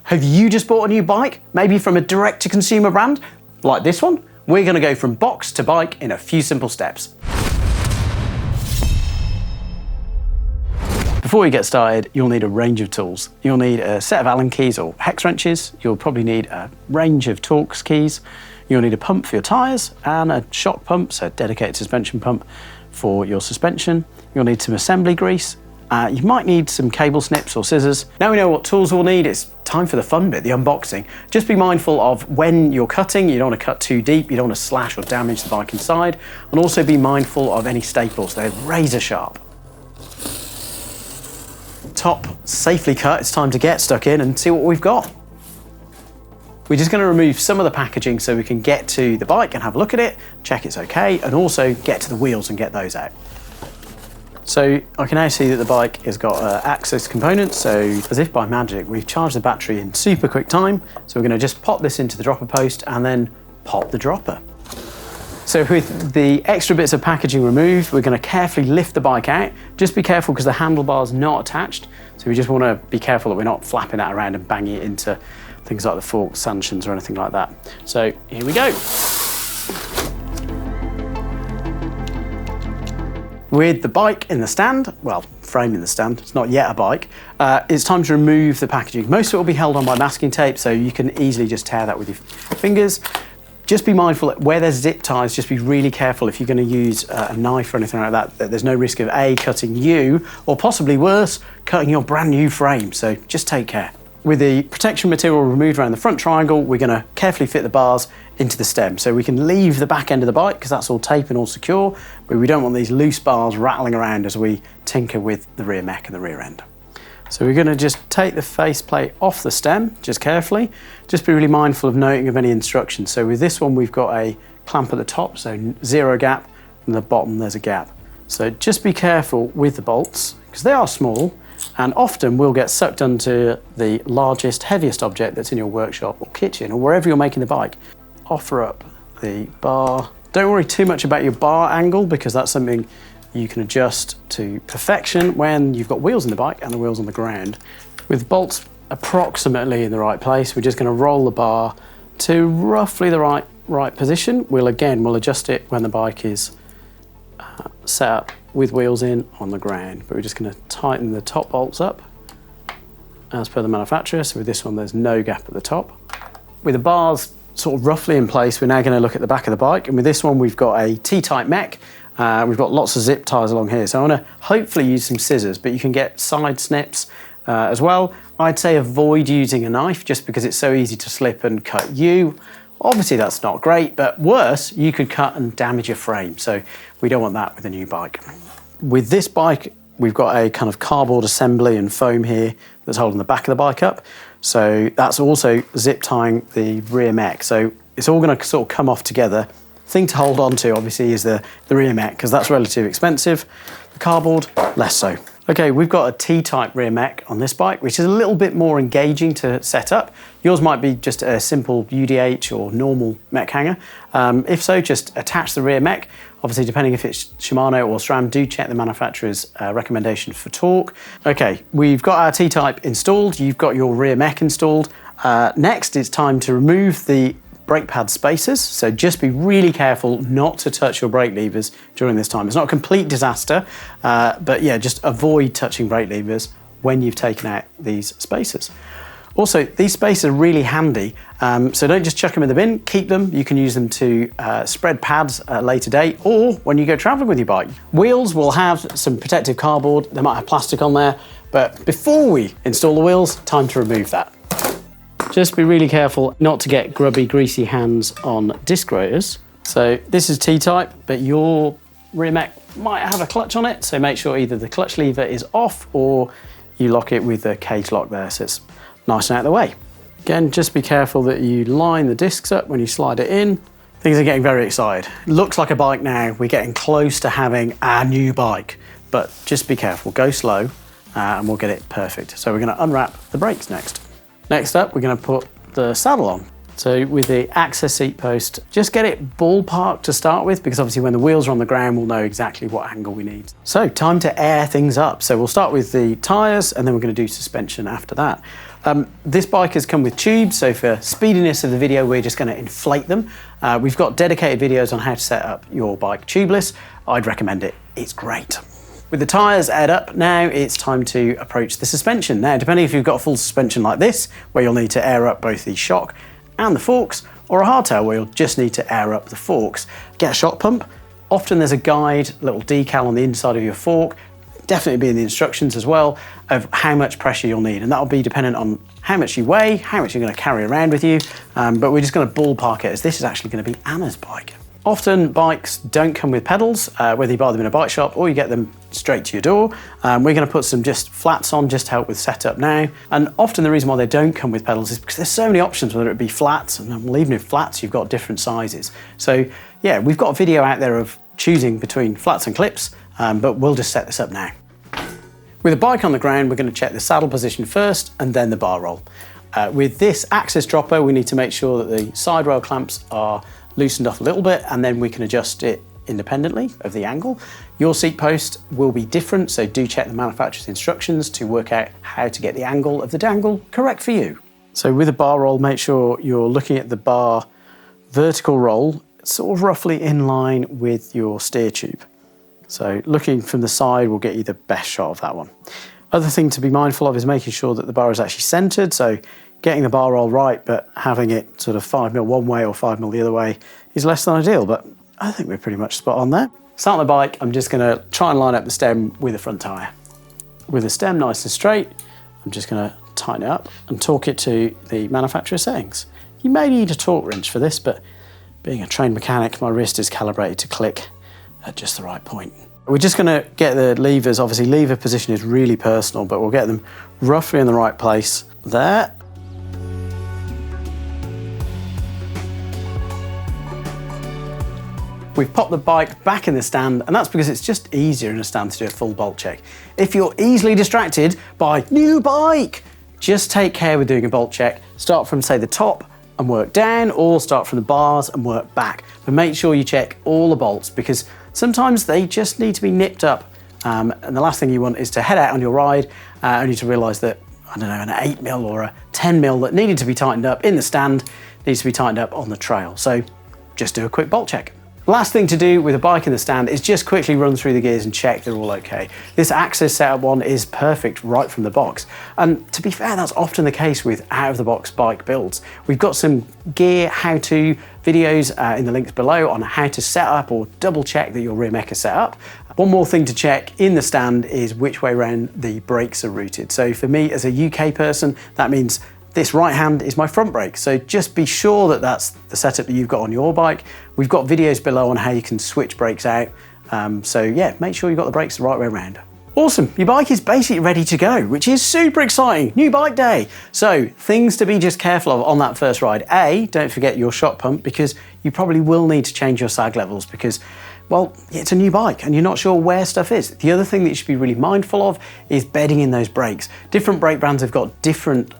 Have you just bought a new bike? Maybe from a direct-to-consumer brand like this one? We're going to go from box to bike in a few simple steps. Before we get started, you'll need a range of tools. You'll need a set of Allen keys or hex wrenches. You'll probably need a range of Torx keys. You'll need a pump for your tyres and a shock pump, so a dedicated suspension pump for your suspension. You'll need some assembly grease. You might need some cable snips or scissors. Now we know what tools we'll need, it's time for the fun bit, the unboxing. Just be mindful of when you're cutting, you don't want to cut too deep, you don't want to slash or damage the bike inside, and also be mindful of any staples, they're razor sharp. Top safely cut, it's time to get stuck in and see what we've got. We're just going to remove some of the packaging so we can get to the bike and have a look at it, check it's okay, and also get to the wheels and get those out. So I can now see that the bike has got access components, so as if by magic, we've charged the battery in super quick time. So we're going to just pop this into the dropper post and then pop the dropper. So with the extra bits of packaging removed, we're going to carefully lift the bike out. Just be careful because the handlebar's not attached. So we just want to be careful that we're not flapping that around and banging it into things like the forks, stanchions or anything like that. So here we go. With the bike in the stand, well, frame in the stand, it's not yet a bike, it's time to remove the packaging. Most of it will be held on by masking tape, so you can easily just tear that with your fingers. Just be mindful that where there's zip ties, just be really careful if you're going to use a knife or anything like that, that there's no risk of A, cutting you, or possibly worse, cutting your brand new frame, so just take care. With the protection material removed around the front triangle, we're going to carefully fit the bars into the stem. So we can leave the back end of the bike because that's all tape and all secure, but we don't want these loose bars rattling around as we tinker with the rear mech and the rear end. So we're going to just take the faceplate off the stem, just carefully. Just be really mindful of noting of any instructions. So with this one, we've got a clamp at the top, so 0 gap, and the bottom there's a gap. So just be careful with the bolts, because they are small, and often will get sucked onto the largest, heaviest object that's in your workshop or kitchen, or wherever you're making the bike. Offer up the bar. Don't worry too much about your bar angle, because that's something you can adjust to perfection when you've got wheels in the bike and the wheels on the ground. With bolts approximately in the right place, we're just going to roll the bar to roughly the right position. We'll adjust it when the bike is set up with wheels in on the ground, but we're just going to tighten the top bolts up as per the manufacturer. So with this one, there's no gap at the top. With the bars sort of roughly in place, we're now going to look at the back of the bike, and with this one, we've got a T-type mech. We've got lots of zip ties along here, so I want to hopefully use some scissors, but you can get side snips as well. I'd say avoid using a knife just because it's so easy to slip and cut you. Obviously that's not great, but worse, you could cut and damage your frame, so we don't want that with a new bike. With this bike, we've got a kind of cardboard assembly and foam here that's holding the back of the bike up, so that's also zip tying the rear mech, so it's all going to sort of come off together. Thing to hold on to, obviously, is the rear mech, because that's relatively expensive. The cardboard, less so. Okay, we've got a T-type rear mech on this bike, which is a little bit more engaging to set up. Yours might be just a simple UDH or normal mech hanger. If so, just attach the rear mech. Obviously, depending if it's Shimano or SRAM, do check the manufacturer's recommendation for torque. Okay, we've got our T-type installed. You've got your rear mech installed. Next, it's time to remove the brake pad spacers, so just be really careful not to touch your brake levers during this time. It's not a complete disaster, but yeah, just avoid touching brake levers when you've taken out these spacers. Also, these spacers are really handy, so don't just chuck them in the bin, keep them. You can use them to spread pads at a later date, or when you go traveling with your bike. Wheels will have some protective cardboard, they might have plastic on there, but before we install the wheels, time to remove that. Just be really careful not to get grubby, greasy hands on disc rotors. So this is T-type, but your rear mech might have a clutch on it, so make sure either the clutch lever is off or you lock it with the cage lock there, so it's nice and out of the way. Again, just be careful that you line the discs up when you slide it in. Things are getting very excited. It looks like a bike now. We're getting close to having our new bike, but just be careful, go slow, and we'll get it perfect. So we're going to unwrap the brakes next. Next up, we're going to put the saddle on. So with the access seat post, just get it ballpark to start with, because obviously when the wheels are on the ground, we'll know exactly what angle we need. So time to air things up. So we'll start with the tyres, and then we're going to do suspension after that. This bike has come with tubes, so for speediness of the video, we're just going to inflate them. We've got dedicated videos on how to set up your bike tubeless. I'd recommend it, it's great. With the tyres aired up, now it's time to approach the suspension. Now, depending if you've got a full suspension like this, where you'll need to air up both the shock and the forks, or a hardtail where you'll just need to air up the forks, get a shock pump. Often there's a guide, a little decal on the inside of your fork, definitely be in the instructions as well, of how much pressure you'll need. And that'll be dependent on how much you weigh, how much you're going to carry around with you. But we're just going to ballpark it, as this is actually going to be Anna's bike. Often bikes don't come with pedals, whether you buy them in a bike shop or you get them straight to your door. We're going to put some just flats on just to help with setup now. And often the reason why they don't come with pedals is because there's so many options, whether it be flats, and even in flats you've got different sizes. So yeah, we've got a video out there of choosing between flats and clips, but we'll just set this up now. With a bike on the ground, we're going to check the saddle position first and then the bar roll. With this access dropper, we need to make sure that the side rail clamps are loosened off a little bit, and then we can adjust it independently of the angle. Your seat post will be different, so do check the manufacturer's instructions to work out how to get the angle of the dangle correct for you. So with a bar roll, make sure you're looking at the bar vertical roll, sort of roughly in line with your steer tube. So looking from the side will get you the best shot of that one. Other thing to be mindful of is making sure that the bar is actually centered, so getting the bar roll right, but having it sort of 5mm one way or 5mm the other way is less than ideal, but I think we're pretty much spot on there. Starting the bike, I'm just gonna try and line up the stem with the front tyre. With the stem nice and straight, I'm just gonna tighten it up and torque it to the manufacturer settings. You may need a torque wrench for this, but being a trained mechanic, my wrist is calibrated to click at just the right point. We're just gonna get the levers, obviously lever position is really personal, but we'll get them roughly in the right place there. We've popped the bike back in the stand, and that's because it's just easier in a stand to do a full bolt check. If you're easily distracted by new bike, just take care with doing a bolt check. Start from, say, the top and work down, or start from the bars and work back. But make sure you check all the bolts, because sometimes they just need to be nipped up. And the last thing you want is to head out on your ride only to realise that, I don't know, an 8mm or a 10mm that needed to be tightened up in the stand needs to be tightened up on the trail. So just do a quick bolt check. Last thing to do with a bike in the stand is just quickly run through the gears and check they're all okay. This Access Setup one is perfect right from the box. And to be fair, that's often the case with out-of-the-box bike builds. We've got some gear how-to videos in the links below on how to set up or double check that your rear mech is set up. One more thing to check in the stand is which way around the brakes are routed. So for me as a UK person, that means this right hand is my front brake, so just be sure that that's the setup that you've got on your bike. We've got videos below on how you can switch brakes out. So yeah, make sure you've got the brakes the right way around. Awesome, your bike is basically ready to go, which is super exciting. New bike day. So things to be just careful of on that first ride. A, don't forget your shock pump, because you probably will need to change your sag levels because, well, it's a new bike and you're not sure where stuff is. The other thing that you should be really mindful of is bedding in those brakes. Different brake brands have got different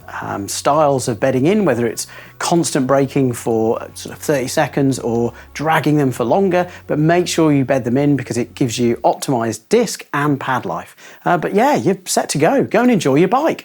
styles of bedding in, whether it's constant braking for sort of 30 seconds or dragging them for longer, but make sure you bed them in because it gives you optimized disc and pad life. But yeah, you're set to go. Go and enjoy your bike.